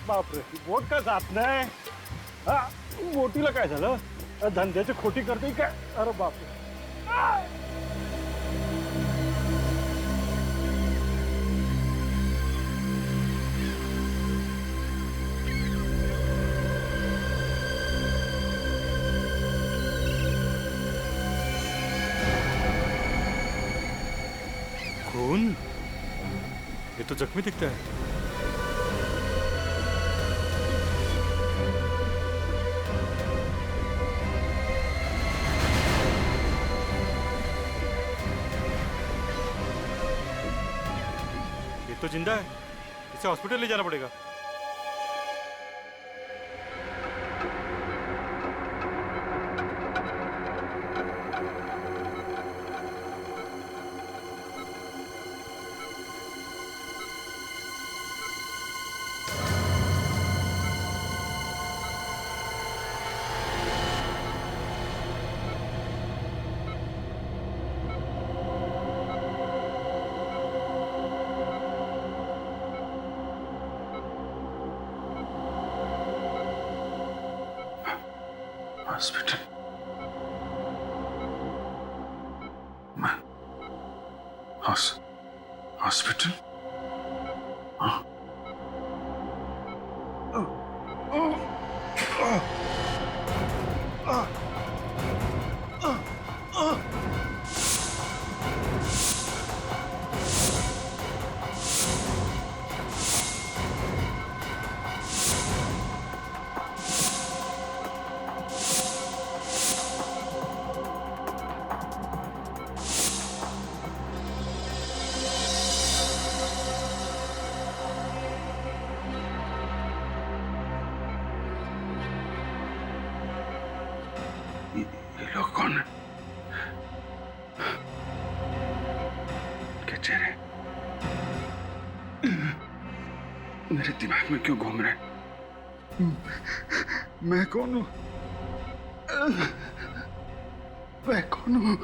बापरे, बोट का जात नाही. हा, बोटीला काय झालं? धंद्याची खोटी करते काय? अरे बापरे. खून? ये तो जख्मी दिखता है. ये तो जिंदा है. इसे हॉस्पिटल ले जाना पड़ेगा. हॉस्पिटल? मैं हॉस्पिटल? ये लोग कौन है? क्या चेहरे मेरे दिमाग में क्यों घूम रहे हैं? मैं कौन हूं? मैं कौन हूं?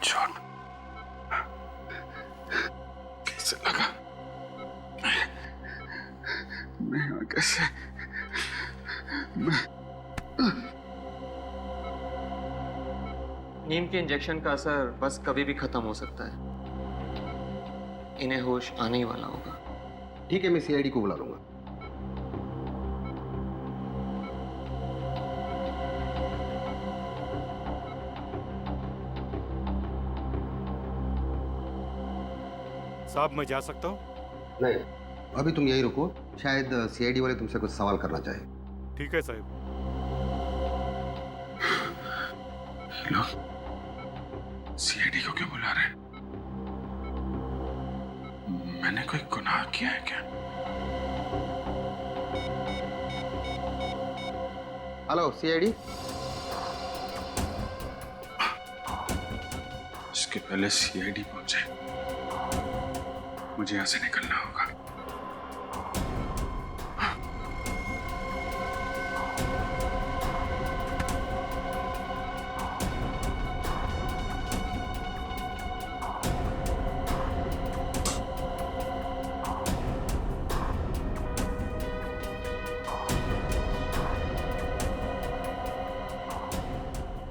चोट कैसे लगा? मैं यहाँ कैसे? नीम के इंजेक्शन का असर बस कभी भी खत्म हो सकता है. इन्हें होश आने ही वाला होगा. ठीक है, मैं सीआईडी को बुला लूंगा. साहब, मैं जा सकता हूँ? नहीं, अभी तुम यही रुको. शायद सीआईडी वाले तुमसे कुछ सवाल करना चाहे. ठीक है साहब. लोग सीआईडी को क्यों बुला रहे हैं? मैंने कोई गुनाह किया है क्या? Hello CID. इसके पहले सीआईडी पहुंचे, मुझे यहां से निकलना होगा.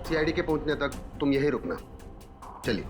सीआईडी के पहुंचने तक तुम यहीं रुकना. चलिए.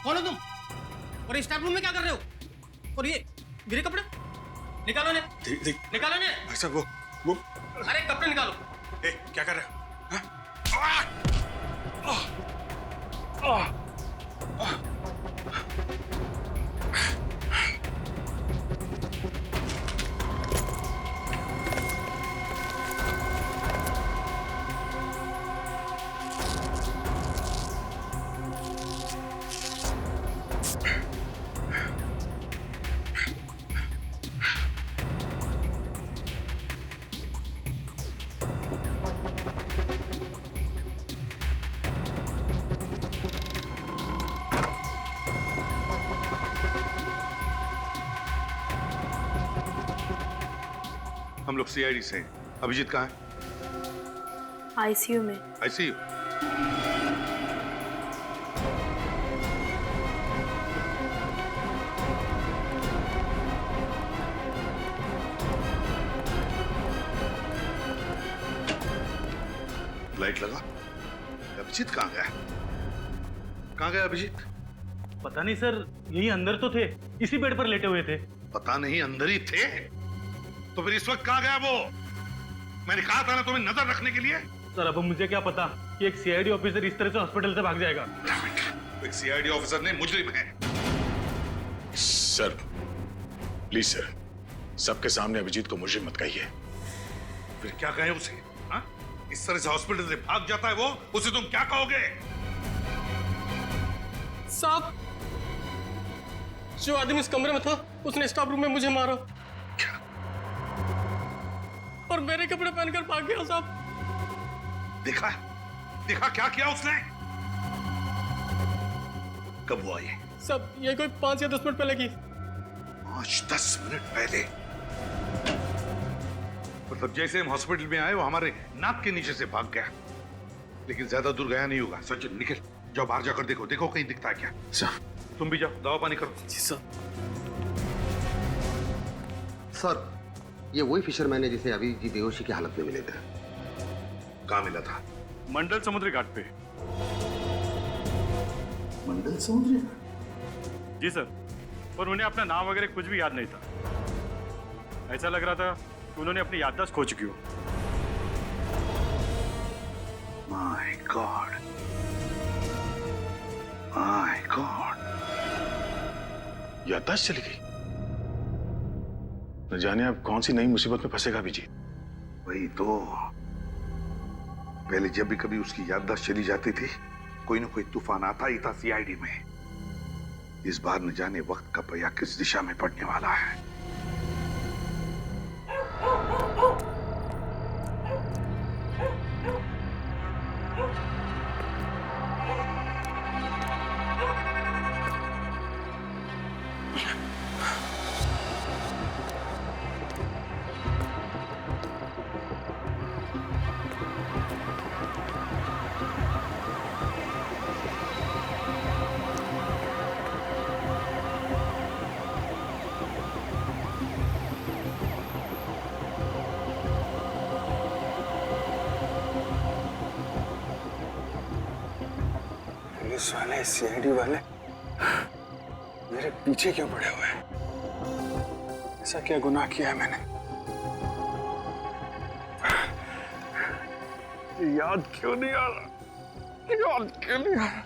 कौन हो तुम? और स्टाफ रूम में क्या कर रहे हो? और ये मेरे कपड़े निकालो ने, निकालो ने। भाई साहब वो अरे कपड़े निकालो। क्या कर रहे हो? हम लोग सीआईडी से हैं। अभिजीत कहाँ है? आईसीयू में। आईसीयू? लाइट लगा। अभिजीत कहाँ गया? कहाँ गया अभिजीत? पता नहीं सर, यही अंदर तो थे, इसी बेड पर लेटे हुए थे। पता नहीं अंदर ही थे? तो फिर इस वक्त कहाँ गया वो? मैंने कहा था ना तुम्हें नजर रखने के लिए। सर अब मुझे क्या पता कि एक सीआईडी ऑफिसर इस तरह से हॉस्पिटल से भाग जाएगा। एक सीआईडी ऑफिसर ने मुजरिम है। सर प्लीज सर, सबके सामने अभिजीत को मुजरिम मत कहिए। फिर क्या कहे उसे? हा? इस तरह से हॉस्पिटल से भाग जाता है वो, उसे तुम क्या कहोगे? साहब, जो आदमी इस कमरे में था उसने स्टाफ रूम में मुझे मारा। क्या? और मेरे कपड़े पहनकर भाग गया साहब। देखा? देखा क्या किया उसने? कब हुआ ये? सब ये कोई 5 या 10 मिनट पहले की। 5-10 मिनट पहले? मतलब जैसे हम हॉस्पिटल में आए वो हमारे नाक के नीचे से भाग गया। लेकिन ज्यादा दूर गया नहीं होगा। सचिन निकल, जाओ बाहर जाकर देखो, देखो कहीं दिखता है क्या। सर तुम भी जाओ, दवा पानी करो। जी सर। सर, ये वही फिशरमैन है जिसे अभी जी बेहोशी की हालत में मिले थे। कहाँ मिला था? मंडल समुद्री घाट पे। मंडल समुद्री? जी सर, और उन्हें अपना नाम वगैरह कुछ भी याद नहीं था। ऐसा लग रहा था कि उन्होंने अपनी याददाश्त खो चुकी हो। My God, my God. याददाश्त चली गई। न जाने अब कौन सी नई मुसीबत में फंसेगा अभिजीत। वही तो, पहले जब भी कभी उसकी याददाश्त चली जाती थी, कोई ना कोई तूफान आता ही था सीआईडी में। इस बार न जाने वक्त का पहिया किस दिशा में पड़ने वाला है। पुलिस वाले, सीआईडी वाले मेरे पीछे क्यों पड़े हुए हैं? ऐसा क्या गुनाह किया है मैंने? याद क्यों नहीं आ रहा? याद क्यों नहीं आ रहा?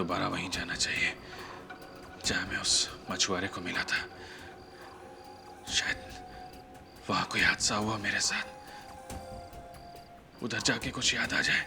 दोबारा वहीं जाना चाहिए जहां मैं उस मछुआरे को मिला था। शायद वहां कोई हादसा हुआ मेरे साथ, उधर जाके कुछ याद आ जाए।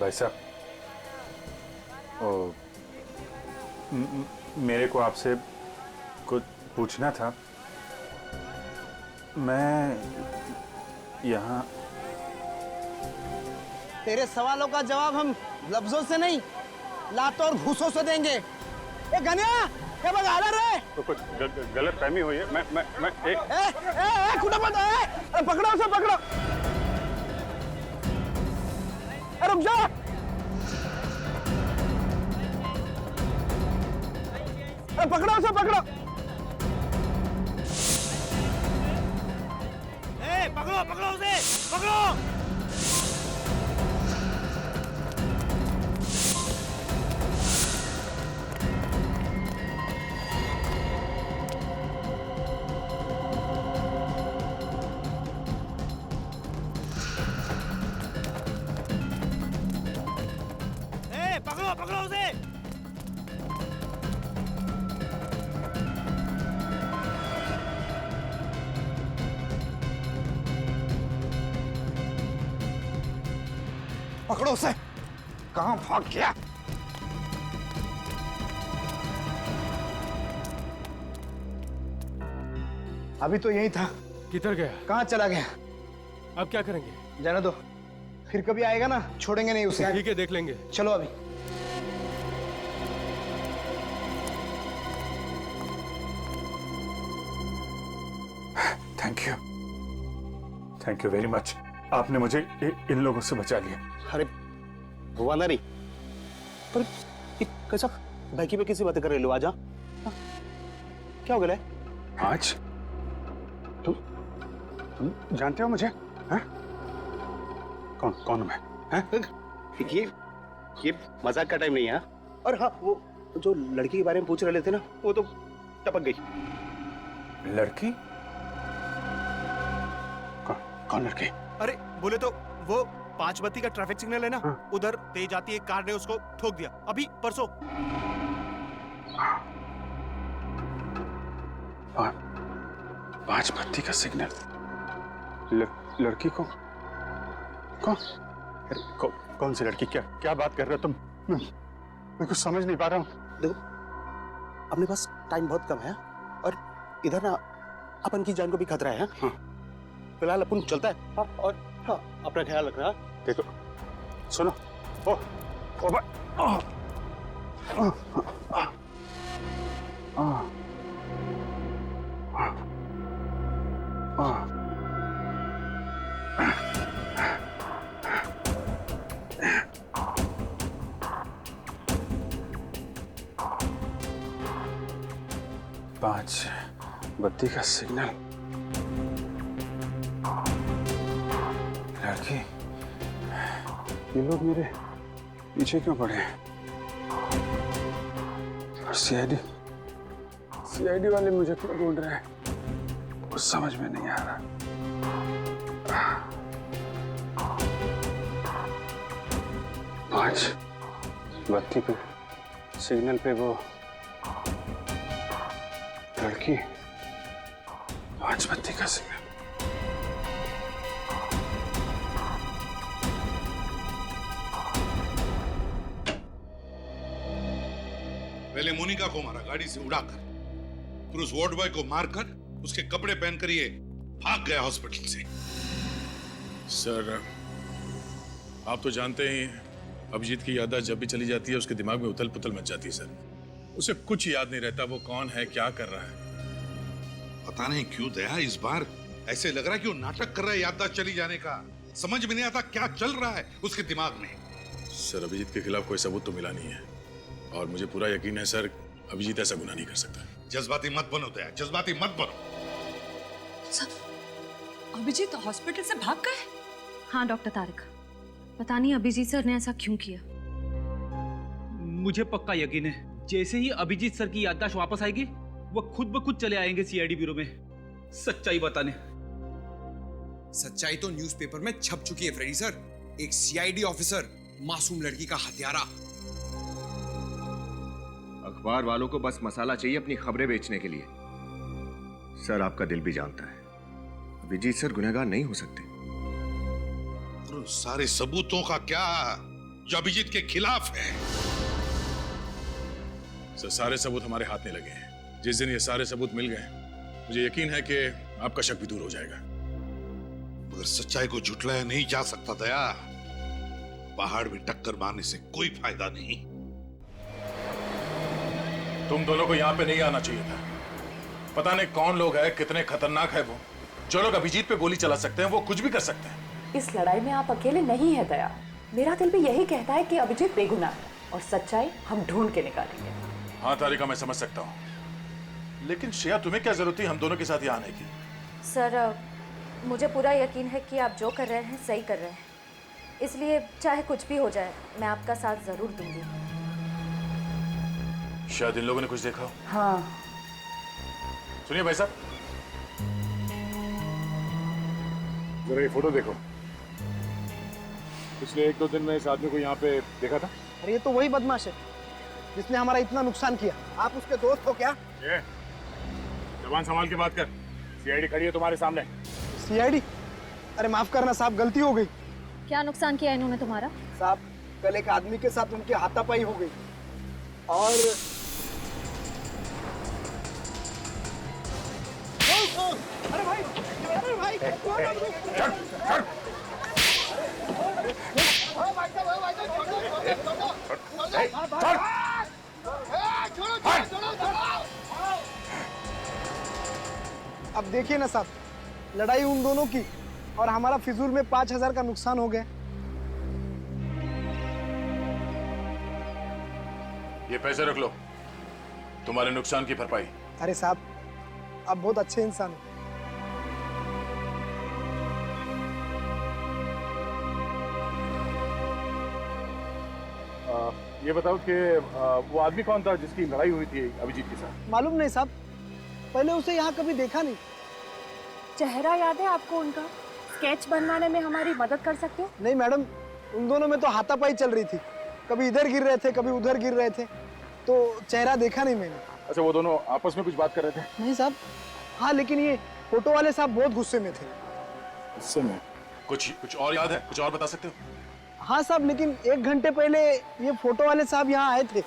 भाई साहब, मेरे को आपसे कुछ पूछना था। मैं यहाँ तेरे सवालों का जवाब हम लफ्जों से नहीं, लातों और घूसों से देंगे। ए गनिया, क्या बगा रहे? तो कुछ गलत फहमी हुई है। मैं एक खुदा मत है। पकड़ो उसे, पकड़ो। रुक जा। पकड़ो उसे, पकड़ो। पकड़ो पकड़ो उसे, पकड़ो। पकड़ो पकड़ो उसे। पकड़ो उसे। कहां भाग गया? अभी तो यही था। किधर गया? कहां चला गया? अब क्या करेंगे? जाने दो, फिर कभी आएगा ना, छोड़ेंगे नहीं उसे। ठीक है, देख लेंगे। चलो अभी। Thank you very much. आपने मुझे इन लोगों से बचा लिया। अरे हुआ ना नहीं, पर कैसा बाकी पे किसी बातें कर रहे लो? आजा। क्या हो गया? आज तुम जानते हो मुझे? हैं? कौन मैं? हैं? ये मजाक का टाइम नहीं है। और हाँ, वो जो लड़की के बारे में पूछ रहे थे ना, वो तो टपक गई। लड़की? कौन लड़की? अरे बोले तो वो 5 बत्ती का ट्रैफिक सिग्नल है ना, उधर तेज आती एक कार ने उसको ठोक दिया अभी परसों। 5 बत्ती का सिग्नल? लड़की को कौन सी लड़की? क्या बात कर रहे हो तुम? मैं कुछ समझ नहीं पा रहा हूँ। देखो, अपने पास टाइम बहुत कम है और इधर ना अपन की जान को भी खतरा है। हाँ। फिलहाल अपन चलता है। हाँ, और हाँ, अपना ख्याल रखना। देखो, सुनो। ओ पांच बत्ती का सिग्नल। लड़की, ये लोग मेरे पीछे क्यों पड़े हैं? और सीआईडी वाले मुझे क्यों ढूंढ रहे हैं? कुछ समझ में नहीं आ रहा। पांच बत्ती पे सिग्नल पे वो लड़की, 5 बत्ती का सिग्नल। पहले मोनिका को मारा गाड़ी से उड़ाकर, फिर उस वार्ड बॉय को मारकर उसके कपड़े पहनकर ये भाग गया हॉस्पिटल से। सर, आप तो जानते ही अभिजीत की याददाश्त जब भी चली जाती है उसके दिमाग में उथल पुथल मच जाती है सर। उसे कुछ याद नहीं रहता, वो कौन है, क्या कर रहा है। पता नहीं क्यों दया इस बार ऐसे लग रहा है कि वो नाटक कर रहा है याददाश्त चली जाने का। समझ में नहीं आता क्या चल रहा है उसके दिमाग में। सर, अभिजीत के खिलाफ कोई सबूत तो मिला नहीं है और मुझे पूरा यकीन है सर, अभिजीत ऐसा गुनाह नहीं कर सकता। जज्बाती मत बनो दया, जज्बाती मत बनो। अभिजीत हॉस्पिटल से भाग गए? हाँ डॉक्टर तारिक, पता नहीं अभिजीत सर ने ऐसा क्यों किया। मुझे पक्का यकीन है जैसे ही अभिजीत सर की याददाश्त वापस आएगी वो खुद ब खुद चले आएंगे सीआईडी ब्यूरो में सच्चाई बताने। सच्चाई तो न्यूज़पेपर में छप चुकी है फ्रेडी सर। एक सीआईडी ऑफिसर मासूम लड़की का हत्यारा। अखबार वालों को बस मसाला चाहिए अपनी खबरें बेचने के लिए। सर, आपका दिल भी जानता है अभिजीत सर गुनहगार नहीं हो सकते। और उन सारे सबूतों का क्या जो अभिजीत के खिलाफ है? सर, सारे सबूत हमारे हाथ में लगे हैं। जिस दिन ये सारे सबूत मिल गए मुझे यकीन है कि आपका शक भी दूर हो जाएगा। मगर सच्चाई को झुठलाया नहीं जा सकता दया। पहाड़ में टक्कर मारने से कोई फायदा नहीं। तुम दोनों को यहाँ पे नहीं आना चाहिए था। पता नहीं कौन लोग हैं, कितने खतरनाक है वो। जो लोग अभिजीत पे गोली चला सकते हैं वो कुछ भी कर सकते हैं। इस लड़ाई में आप अकेले नहीं है दया। मेरा दिल भी यही कहता है कि अभिजीत बेगुनाह है और सच्चाई हम ढूंढ के निकालेंगे। हाँ तारिका, मैं समझ सकता हूँ, लेकिन श्रेया तुम्हें क्या जरूरत थी हम दोनों के साथ यहाँ आने की? सर, मुझे पूरा यकीन है कि आप जो कर रहे हैं सही कर रहे हैं, इसलिए चाहे कुछ भी हो जाए मैं आपका साथ जरूर दूंगी। शायद इन लोगों ने कुछ देखा हो। हाँ। सुनिए भाई साहब, जरा ये फोटो देखो। पिछले 1-2 दिन में इस आदमी को यहाँ पे देखा था। अरे ये तो वही बदमाश है जिसने हमारा इतना नुकसान किया। आप उसके दोस्त हो क्या? ये जबान संभाल के बात कर। सीआईडी खड़ी है तुम्हारे सामने। सीआईडी? अरे माफ करना साहब, गलती हो गई। क्या नुकसान किया इन्होंने तुम्हारा? साहब, कल एक आदमी के साथ उनकी हाथापाई हो गई और अरे भाई, अरे भाई, अब देखिए ना साहब, लड़ाई उन दोनों की और हमारा फिजूल में 5,000 का नुकसान हो गया। ये पैसे रख लो, तुम्हारे नुकसान की भरपाई। अरे साहब, आप बहुत अच्छे इंसान हो। ये बताओ कि वो आदमी कौन था जिसकी लड़ाई हुई थी अभिजीत के साथ? मालूम नहीं साहब, पहले उसे यहाँ कभी देखा नहीं। चेहरा याद है आपको उनका? स्केच बनवाने में हमारी मदद कर सकते हो? नहीं मैडम, उन दोनों में तो हाथापाई चल रही थी। कभी इधर गिर रहे थे, कभी उधर गिर रहे थे, तो चेहरा देखा नहीं मैंने। अच्छा, वो दोनों आपस में कुछ बात कर रहे थे? नहीं साहब। हाँ, लेकिन ये फोटो वाले साहब बहुत गुस्से में थे। गुस्से में? कुछ और याद है? कुछ और बता सकते हो? हाँ साहब, लेकिन 1 घंटे पहले ये फोटो वाले साहब यहाँ आए थे।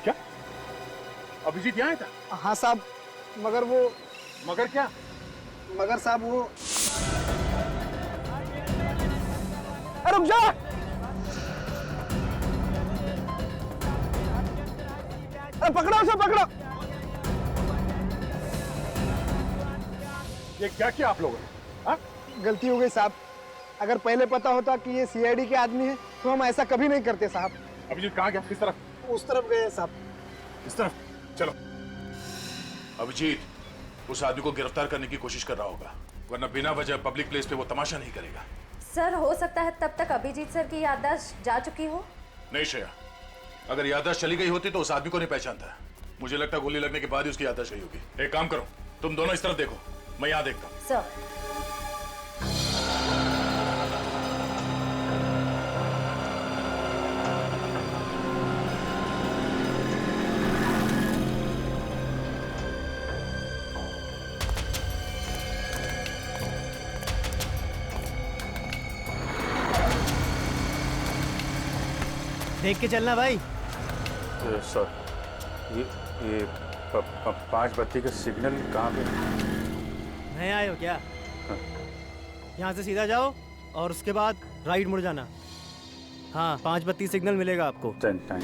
क्या अभिजीत यहाँ आया था? हाँ साहब, मगर वो। मगर क्या? मगर साहब वो। अरे रुक जा! अरे पकड़ो उसे, पकड़ो! ये क्या किया आप लोगों ने? हाँ? गलती हो गई साहब। अगर पहले पता होता कि ये सीआईडी के आदमी है तो हम ऐसा कभी नहीं करते साहब। अभिजीत कहाँ गया? किस तरफ? उस तरफ गए साहब। इस तरफ? चलो। अभिजीत उस आदमी को गिरफ्तार करने की कोशिश कर रहा होगा, वरना बिना वजह पब्लिक प्लेस पे वो तमाशा नहीं करेगा। सर, हो सकता है तब तक अभिजीत सर की याददाश्त जा चुकी हो। नहीं श्रेया, अगर याददाश्त चली गई होती तो उस आदमी को नहीं पहचानता। मुझे लगता है गोली लगने के बाद ही उसकी याददाश्त गई होगी। एक काम करो, तुम दोनों इस तरफ देखो, मैं यहाँ देखता हूँ। सर। देख के चलना भाई। सर, ये 5 बत्ती का सिग्नल कहाँ पे? नए आए हो क्या? यहाँ से सीधा जाओ और उसके बाद राइट मुड़ जाना। हाँ, 5 बत्ती सिग्नल मिलेगा आपको। Thank you.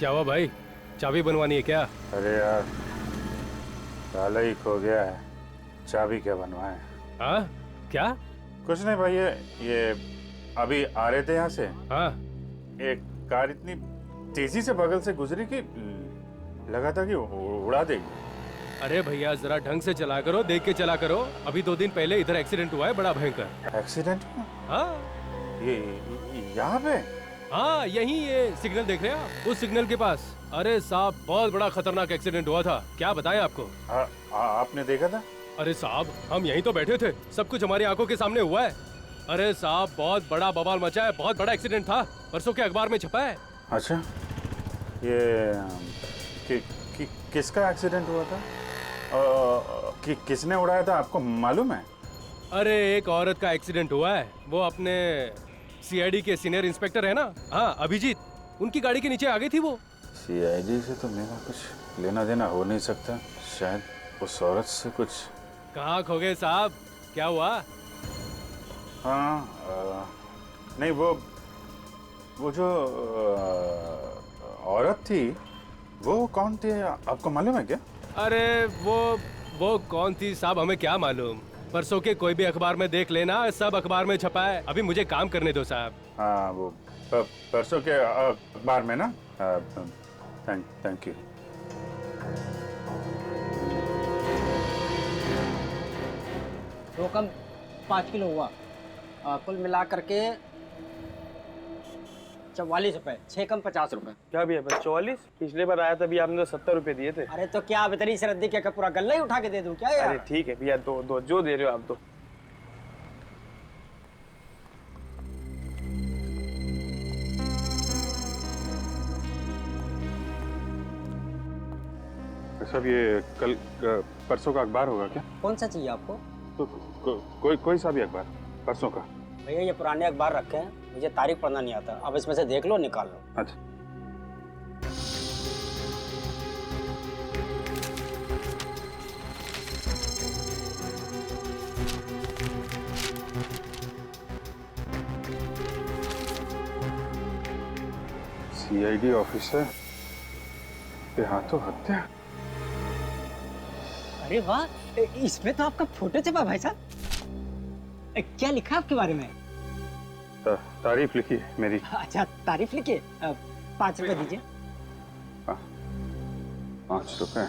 क्या हुआ भाई, चाबी बनवानी है क्या? अरे यार, ताला ही खो गया है, चाबी क्या बनवाए? हाँ क्या? कुछ नहीं भाई, ये अभी आ रहे थे यहाँ से। हाँ, एक कार इतनी तेजी से बगल से गुजरी कि लगा था कि उड़ा देगी। अरे भैया जरा ढंग से चला करो, देख के चला करो। अभी 2 दिन पहले इधर एक्सीडेंट हुआ है, बड़ा भयंकर। एक्सीडेंट? हाँ, ये यहाँ पे? हाँ यही, ये सिग्नल देख रहे हैं आप, उस सिग्नल के पास। अरे साहब, बहुत बड़ा खतरनाक एक्सीडेंट हुआ था, क्या बताएं आपको। आपने देखा था? अरे साहब, हम यहीं तो बैठे थे, सब कुछ हमारी आंखों के सामने हुआ है। अरे साहब, बहुत बड़ा बवाल मचा है, बहुत बड़ा एक्सीडेंट था, परसों के अखबार में छपा है। अच्छा, ये किसका एक्सीडेंट हुआ था? किसने उड़ाया था, आपको मालूम है? अरे एक औरत का एक्सीडेंट हुआ है, वो अपने सीआईडी के सीनियर इंस्पेक्टर है ना, हाँ अभिजीत, उनकी गाड़ी के नीचे आ गई थी वो। सीआईडी से तो मेरा कुछ लेना देना हो नहीं सकता, शायद उस औरत से कुछ। कहाँ खो गए साहब, क्या हुआ? हाँ, नहीं वो जो औरत थी वो कौन थी, आपको मालूम है क्या? अरे वो कौन थी साहब, हमें क्या मालूम, परसों के कोई भी अखबार में देख लेना, सब अखबार में छपा है। अभी मुझे काम करने दो साहब। हाँ, वो परसों के अखबार में ना। Thank you. दो कम 5 किलो हुआ, कुल मिला करके 44 रुपए, 6 कम 50 रुपए। क्या भी है बस 44? पिछले बार आया था भी आपने 70 रुपए दिए थे। अरे तो क्या आप इतनी सरद्दी क्या पूरा गल्ला ही उठा के दे दूं क्या यार? अरे ठीक है भैया, दो जो दे रहे हो आप दो। सब ये कल परसों का अखबार होगा क्या? कौन सा चाहिए आपको? तो कोई सा भी अखबार परसों का। भैया ये पुराने अखबार रखे हैं, मुझे तारीख पढ़ना नहीं आता, अब इसमें से देख लो, निकाल लो। अच्छा। सीआईडी ऑफिसर के हाथों हत्या। अरे वाह, इसमें तो आपका फोटो छपा भाई साहब। क्या लिखा आपके बारे में? तारीफ लिखी मेरी। अच्छा, तारीफ लिखी। 5 रुपए दीजिए। 5 रुपए।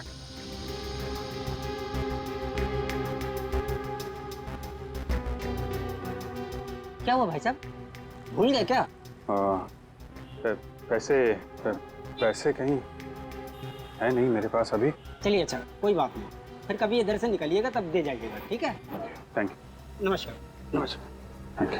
क्या हुआ भाई साहब, भूल गए क्या? पैसे कहीं है नहीं मेरे पास अभी। चलिए अच्छा, कोई बात नहीं, फिर कभी इधर से निकलिएगा तब दे जाइएगा, ठीक है? Thank you. नमस्कार। नमस्कार। Thank you.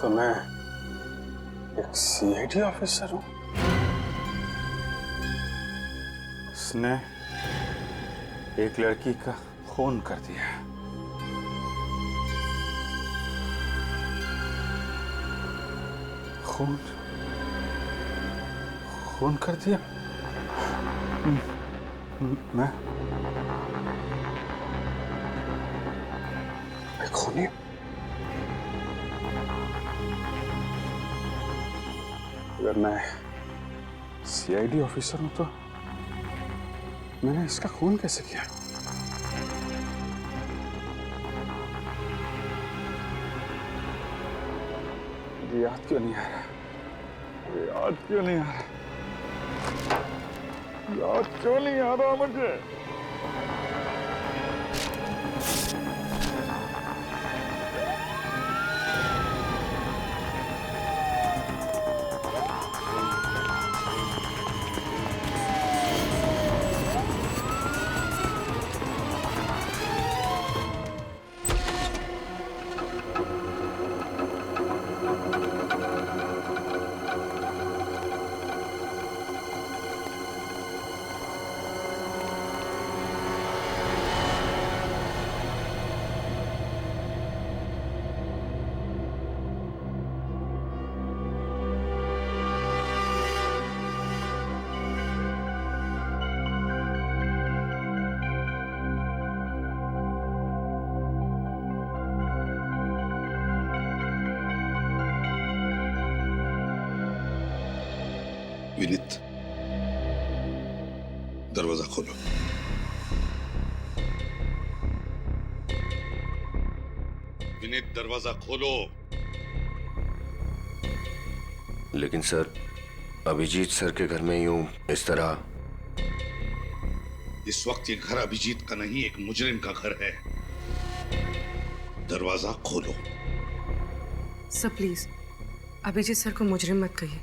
तो मैं एक सीआईडी ऑफिसर हूँ। उसने एक लड़की का खून कर दिया। खून कर दिया। मैं खूनी? अगर मैं सीआईडी ऑफिसर हूं तो मैंने इसका खून कैसे किया? मुझे याद क्यों नहीं आ रहा? मुझे याद क्यों नहीं आ रहा? याद क्यों नहीं आ रहा मुझे? विनीत, दरवाजा खोलो। विनीत, दरवाजा खोलो। लेकिन सर, अभिजीत सर के घर में यूं इस तरह। इस वक्त ये घर अभिजीत का नहीं, एक मुजरिम का घर है। दरवाजा खोलो। सर प्लीज अभिजीत सर को मुजरिम मत कहिए।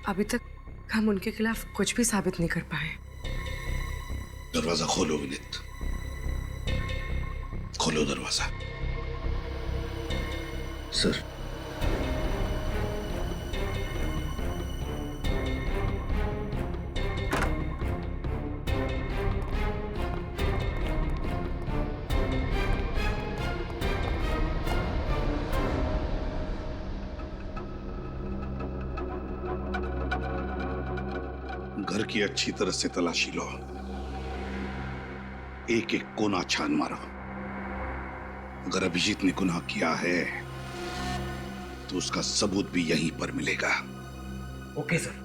अभी तक हम उनके खिलाफ कुछ भी साबित नहीं कर पाए। दरवाजा खोलो विनीत, खोलो दरवाजा। सर, घर की अच्छी तरह से तलाशी लो, एक एक कोना छान मारो। अगर अभिजीत ने गुनाह किया है तो उसका सबूत भी यहीं पर मिलेगा। Okay sir.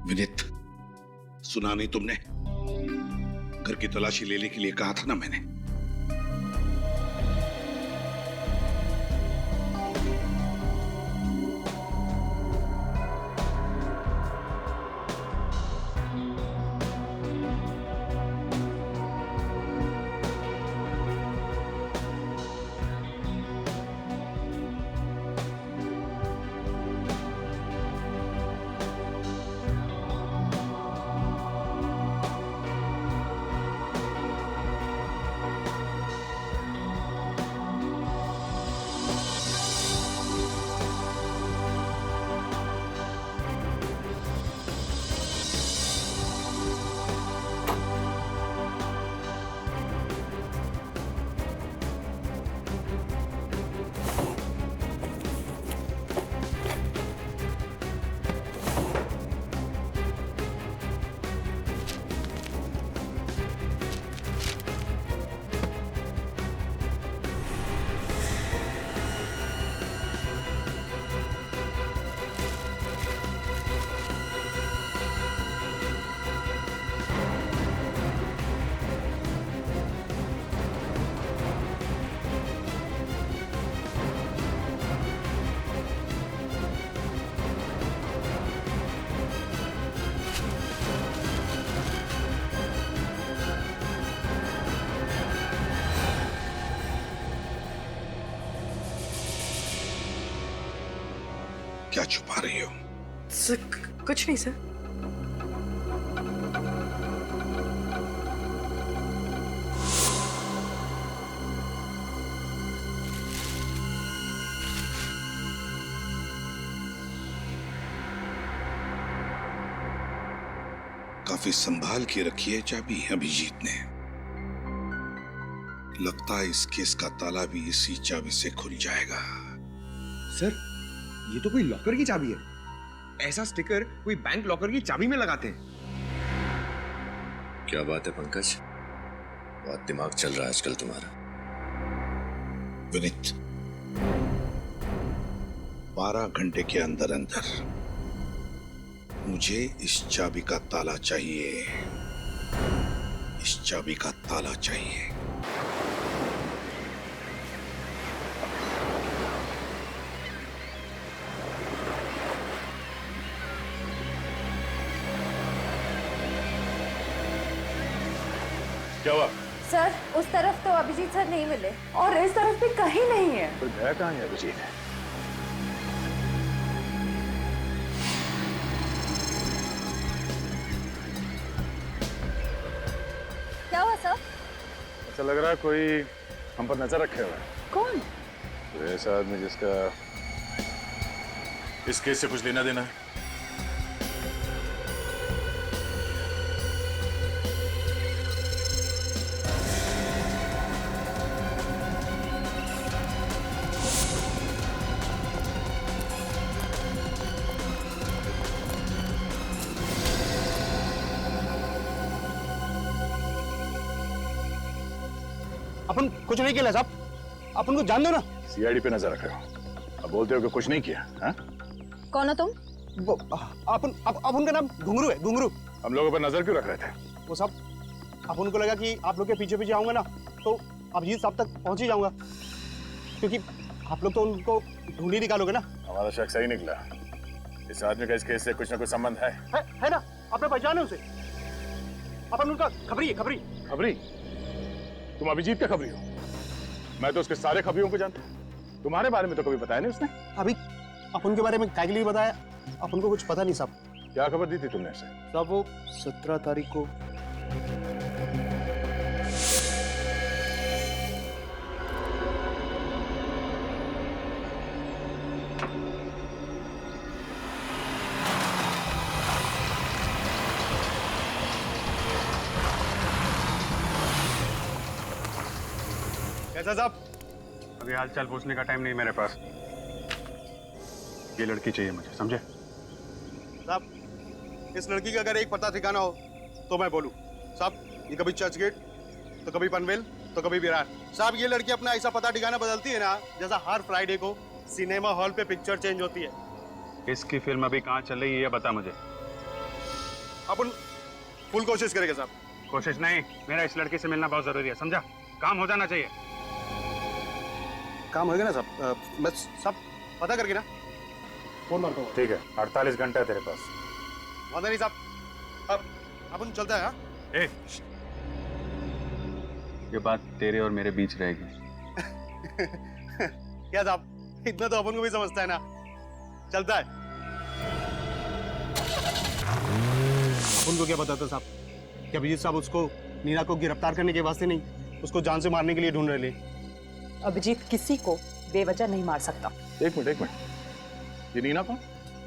विनीत, सुना नहीं तुमने? घर की तलाशी लेने के लिए कहा था ना मैंने। क्या छुपा रही हो? सर कुछ नहीं सर। काफी संभाल के रखी है चाबी अभिजीत ने। लगता है इस केस का ताला भी इसी चाबी से खुल जाएगा। सर, ये तो कोई लॉकर की चाबी है। ऐसा स्टिकर कोई बैंक लॉकर की चाबी में लगाते हैं। क्या बात है पंकज? बहुत दिमाग चल रहा है आजकल तुम्हारा। विनीत, 12 घंटे के अंदर अंदर मुझे इस चाबी का ताला चाहिए। इस चाबी का ताला चाहिए। क्या हुआ? सर उस तरफ तो अभिजीत सर नहीं मिले और इस तरफ भी कहीं नहीं है। तो गया कहाँ है अभिजीत? क्या हुआ सर? ऐसा लग रहा है कोई हम पर नजर रखे हुआ है। कौन? तो ऐसा आदमी जिसका इस केस से कुछ लेना देना है। अपन कुछ नहीं किया साहब, अपन को जान दो ना। सीआईडी पे नजर रखे हो, अब बोलते हो कि कुछ नहीं किया। हाँ? कौन हो तुम? अपन का नाम घुंगरू है, घुंगरू। हम लोगों पर नजर क्यों रख रहे थे? वो साहब अपन को लगा कि आप लोग के पीछे पीछे आऊंगा ना तो अभिजीत साहब तक पहुंच ही जाऊंगा, क्योंकि आप लोग तो उनको ढूंढ ही निकालोगे ना। हमारा शक सही निकला। इस आदमी का इस केस से कुछ ना कुछ संबंध है ना? आपने पहचाने उसे? अपन उनका खबरी है, खबरी। खबरी? तुम अभिजीत का खबरी हो? मैं तो उसके सारे खबरियों को जानता हूँ। तुम्हारे बारे में तो कभी बताया नहीं उसने। अभी अपन के बारे में क्या के लिए बताया? अपन को कुछ पता नहीं साहब। क्या खबर दी थी तुमने उसे? साहब वो 17 तारीख को कैसा साहब? अभी हाल चाल पूछने का टाइम नहीं मेरे पास। ये लड़की चाहिए मुझे, समझे? साहब इस लड़की का अगर एक पता ठिकाना हो तो मैं बोलूं। साहब ये कभी चर्च गेट तो कभी पनवेल तो कभी विरार। साहब ये लड़की अपना ऐसा पता ठिकाना बदलती है ना जैसा हर फ्राइडे को सिनेमा हॉल पे पिक्चर चेंज होती है। इसकी फिल्म अभी कहाँ चल रही है ये बता मुझे। अपन फुल कोशिश करेंगे साहब। कोशिश नहीं, मेरा इस लड़की से मिलना बहुत जरूरी है, समझा? काम हो जाना चाहिए। काम होगा ना साहब? बस सब पता करके ना फोन मारता हूँ। ठीक है, 48 घंटे है तेरे पास। वादा नहीं साहब, अब अपन चलता है। हाँ? ये बात तेरे और मेरे बीच रहेगी। क्या साहब, इतना तो अपन को भी समझता है ना। चलता है। अपन को क्या पता था साहब कि अभिजीत साहब उसको नीना को गिरफ्तार करने के वास्ते नहीं, उसको जान से मारने के लिए ढूंढ रहे थे। अभिजीत किसी को बेवजह नहीं मार सकता। एक मिनट, ये नीना कौन?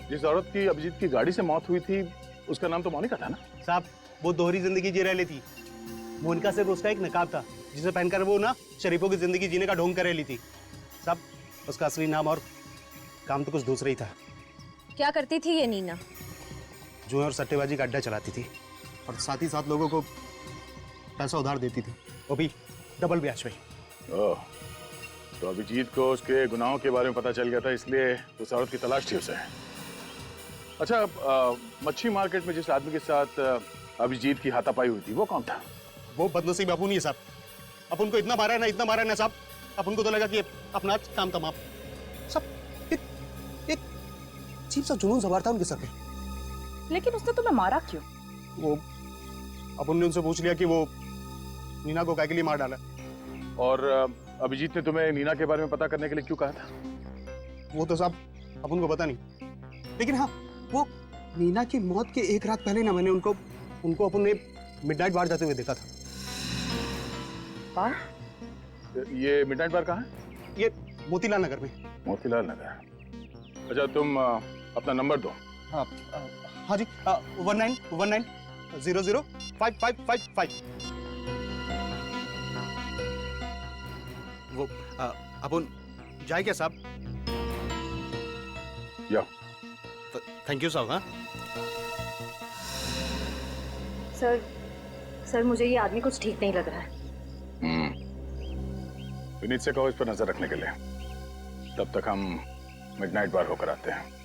जिस औरत की अभिजीत की गाड़ी से मौत हुई थी उसका नाम तो मोनिका था ना? साहब वो दोहरी जिंदगी जी रही थी। मोनिका सिर्फ उसका एक नकाब था जिसे पहनकर वो ना शरीफों की जिंदगी जीने का ढोंग कर रही थी। साहब उसका असली नाम और काम तो कुछ दूसरा ही था। क्या करती थी ये नीना? जुए और सट्टेबाजी का अड्डा चलाती थी और साथ ही साथ लोगों को पैसा उधार देती थी, वो भी डबल ब्याज पे। ओह, तो अभिजीत को उसके गुनाहों के बारे में पता चल गया था, इसलिए उस औरत की तलाश थी उसे। अच्छा, मच्छी मार्केट में जिस आदमी के साथ अभिजीत की हाथापाई हुई थी वो कौन था? वो बदनसीब अपुन ही साहब। अपन को इतना मारा है ना साहब, अपन को तो लगा कि अपना काम तमाम। सब एक अजीब सा जुनून सवार था उनके सर पे। लेकिन उसने तुम्हें मारा क्यों? वो अपन ने उनसे पूछ लिया कि वो नीना को काय के लिए मार डाला। और अभिजीत ने तुम्हें नीना के बारे में पता करने के लिए क्यों कहा था? वो तो साहब अपन को पता नहीं, लेकिन हाँ वो नीना की मौत के एक रात पहले ना मैंने उनको अपन ने मिडनाइट बार जाते हुए देखा था। बार? ये मिडनाइट बार कहाँ है? ये मोतीलाल नगर में। मोतीलाल नगर। अच्छा, तुम अपना नंबर दो। हाँ जी, 1919005555। वो अपन जाए क्या साहब? या थैंक यू साहब। हाँ सर, सर मुझे ये आदमी कुछ ठीक नहीं लग रहा है। विनीत से कहो इस पर नजर रखने के लिए। तब तक हम मिडनाइट बार होकर आते हैं।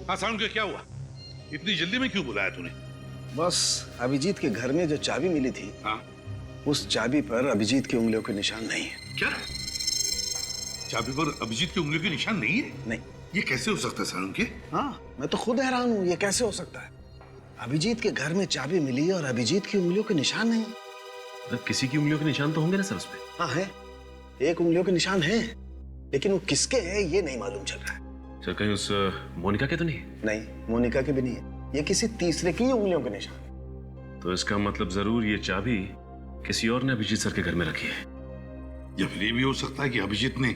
हाँ साउंड, क्या हुआ? इतनी जल्दी में क्यों बुलाया तूने? बस अभिजीत के घर में जो चाबी मिली थी, हाँ? उस चाबी पर अभिजीत की उंगलियों के निशान नहीं है। क्या? चाबी पर अभिजीत की उंगलियों के निशान नहीं है? नहीं। ये कैसे हो सकता है साउंड के? हाँ, मैं तो खुद हैरान हूँ, ये कैसे हो सकता है? अभिजीत के घर में चाबी मिली और अभिजीत की उंगलियों के निशान नहीं है। किसी की उंगलियों के निशान तो होंगे ना सर उसपे? हाँ है, एक उंगलियों के निशान है, लेकिन वो किसके है ये नहीं मालूम चल रहा है। सर कहीं उस मोनिका के तो नहीं? नहीं, मोनिका के भी नहीं है, ये किसी तीसरे की उंगलियों के निशान है। तो इसका मतलब जरूर ये चाबी किसी और ने अभिजीत सर के घर में रखी है। या फिर ये भी हो सकता है कि अभिजीत ने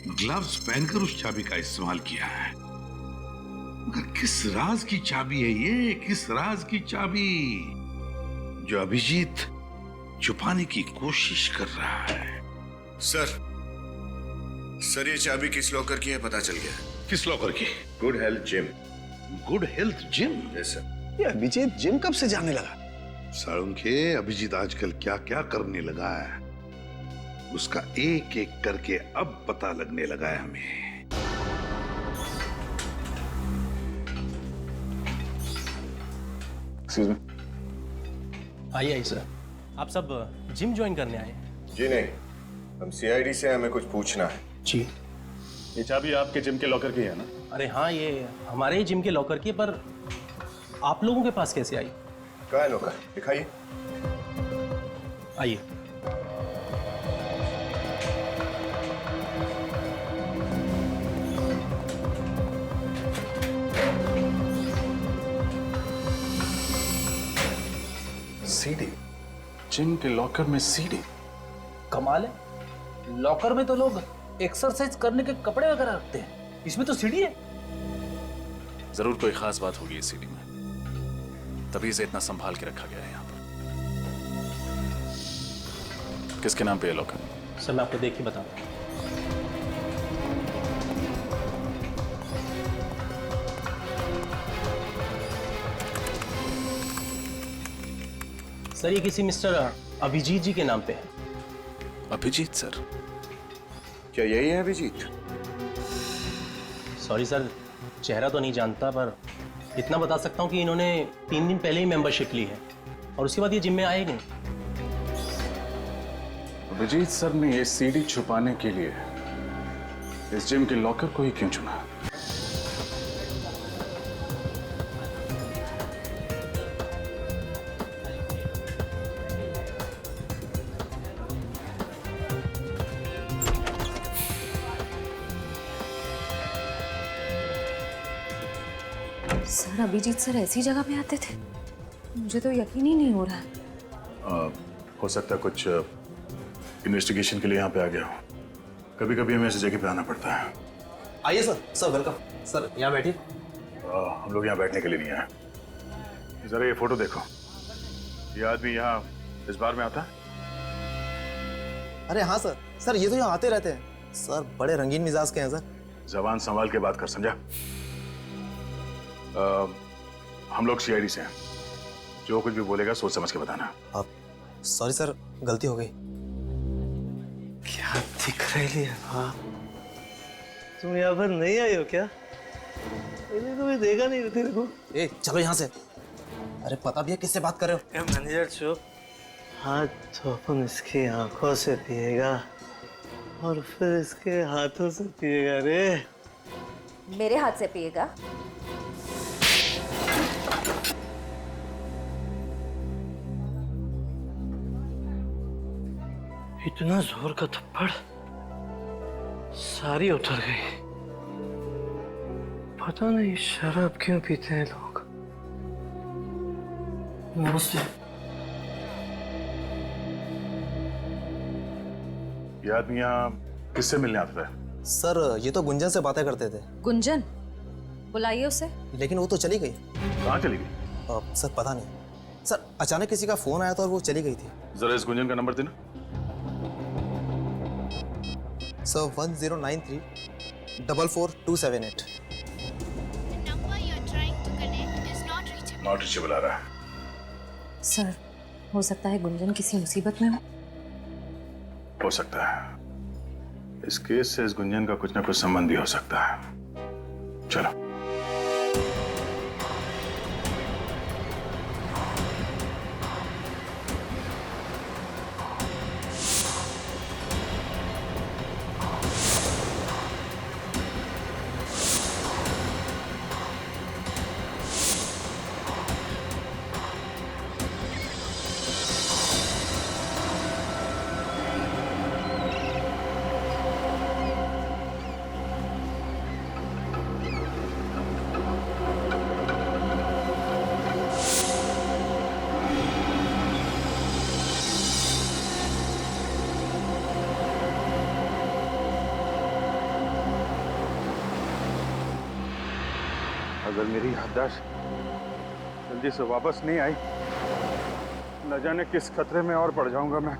ग्लव्स पहनकर उस चाबी का इस्तेमाल किया है। मगर किस राज की चाबी है ये? किस राज की चाबी जो अभिजीत छुपाने की कोशिश कर रहा है? सर ये चाबी किस लॉकर की है पता चल गया। किस लॉकर की? Good health gym. Good health gym? Yes sir. ये अभिजीत जिम कब से जाने लगा? साळुंखे, अभिजीत आजकल क्या क्या करने लगा है, उसका एक एक करके अब पता लगने लगा है हमें। Excuse me. आइए आइए सर, आप सब जिम ज्वाइन करने आए? जी नहीं, हम सीआईडी से हमें कुछ पूछना है। जी। ये चाबी आपके जिम के लॉकर की है ना? अरे हाँ, ये हमारे ही जिम के लॉकर की, पर आप लोगों के पास कैसे आई? कहाँ है लॉकर? दिखाइए। आइए। सीडी? जिम के लॉकर में सीडी? कमाल है, लॉकर में तो लोग एक्सरसाइज करने के कपड़े वगैरह रखते हैं, इसमें तो सीडी है। जरूर कोई खास बात होगी इस सीडी में, तभी इसे इतना संभाल के रखा गया है यहाँ पर। किसके नाम पे है लॉकर? सर मैं आपको देख के बताऊं। सर ये किसी मिस्टर अभिजीत जी के नाम पे है। अभिजीत सर? क्या यही है अभिजीत? सॉरी सर, चेहरा तो नहीं जानता, पर इतना बता सकता हूँ कि इन्होंने 3 दिन पहले ही मेंबरशिप ली है और उसके बाद ये जिम में आए नहीं। अभिजीत सर ने ये सीडी छुपाने के लिए इस जिम के लॉकर को ही क्यों चुना? सर अभिजीत सर ऐसी जगह पे आते थे? मुझे तो यकीन ही नहीं हो रहा है। हो सकता है कुछ इन्वेस्टिगेशन के लिए यहाँ पे आ गया हूँ। कभी कभी हमें ऐसी जगह पे आना पड़ता है। आइए सर, सर वेलकम। सर यहाँ बैठिए। हम लोग यहाँ बैठने के लिए नहीं आए। जरा ये फोटो देखो, ये आदमी यहाँ इस बार में आता है? अरे हाँ सर, सर ये तो यहाँ आते रहते हैं। सर बड़े रंगीन मिजाज के हैं सर। जबान संभाल के बात कर, समझा? हम लोग सीआईडी से हैं, जो कुछ भी बोलेगा सोच समझ के बताना। आप सॉरी सर, गलती हो गई। क्या दिख रही है? हाँ, तुम यहाँ पर नहीं आई हो क्या? मैंने तुम्हें देखा नहीं तेरे को। ए चलो यहाँ से। अरे पता भी है किससे बात कर रहे हो? मैनेजर चुप। हाँ तो अपन इसकी आंखों से पिएगा और फिर इसके हाथों से पिएगा रे। मेरे हाथ से पिएगा? इतना जोर का थप्पड़, सारी उतर गई। पता नहीं शराब क्यों पीते हैं लोग। नमस्ते। ये आदमी यहाँ किससे मिलने आता था? सर ये तो गुंजन से बातें करते थे। गुंजन? बुलाइए उसे। लेकिन वो तो चली गई। कहाँ चली गई? सर पता नहीं सर, अचानक किसी का फोन आया था और वो चली गई थी। जरा इस गुंजन का नंबर देना। सर 1093 44278। नॉट रीचेबल आ रहा है। सर हो सकता है गुंजन किसी मुसीबत में हो सकता है। इस केस से इस गुंजन का कुछ ना कुछ संबंध भी हो सकता है। चलो। अगर मेरी याददाश्त जल्दी से वापस नहीं आई, न जाने किस खतरे में और पड़ जाऊंगा मैं।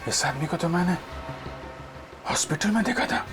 इस आदमी को तो मैंने हॉस्पिटल में देखा था।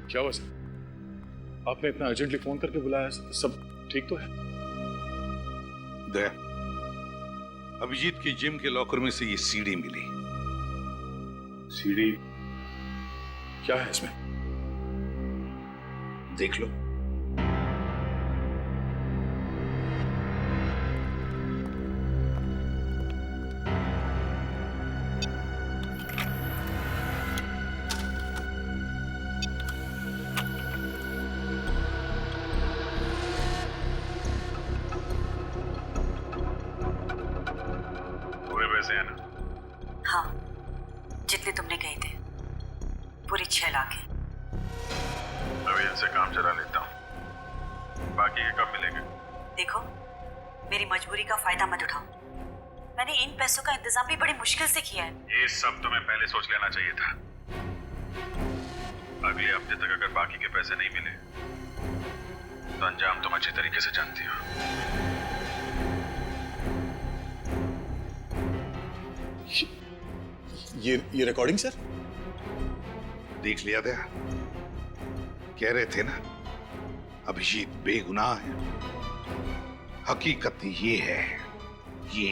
क्या हुआ सर? आपने इतना अर्जेंटली फोन करके बुलाया, सब ठीक तो है? दया, अभिजीत की जिम के लॉकर में से ये सीडी मिली। सीडी? क्या है इसमें? देख लो। पैसे हैं ना? हाँ, जितने तुमने कहे थे, पूरे 6 लाख है। अभी इनसे काम चला लेता हूँ, बाकी के कब मिलेंगे? देखो, मेरी मजबूरी का फायदा मत उठाओ। मैंने इन पैसों का इंतजाम भी बड़ी मुश्किल से किया है। ये सब तुम्हें पहले सोच लेना चाहिए था। अगले हफ्ते तक अगर बाकी के पैसे नहीं मिले तो अंजाम तुम अच्छी तरीके से जानती हो। ये रिकॉर्डिंग सर? देख लिया था, कह रहे थे ना अभिजीत बेगुनाह है। हकीकत ये है, ये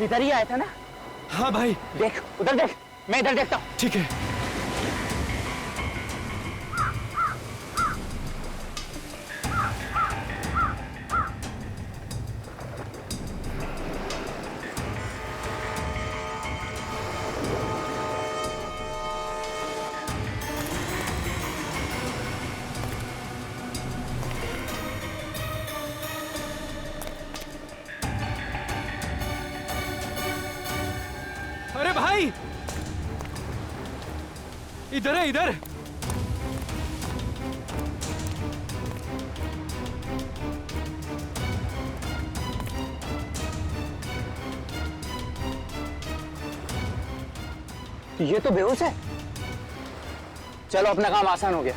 इधर ही आया था ना? हाँ भाई। देख उधर देख, मैं इधर देखता हूँ। ठीक है। मेरे भाई इधर है, इधर। ये तो बेहोश है। चलो अपना काम आसान हो गया।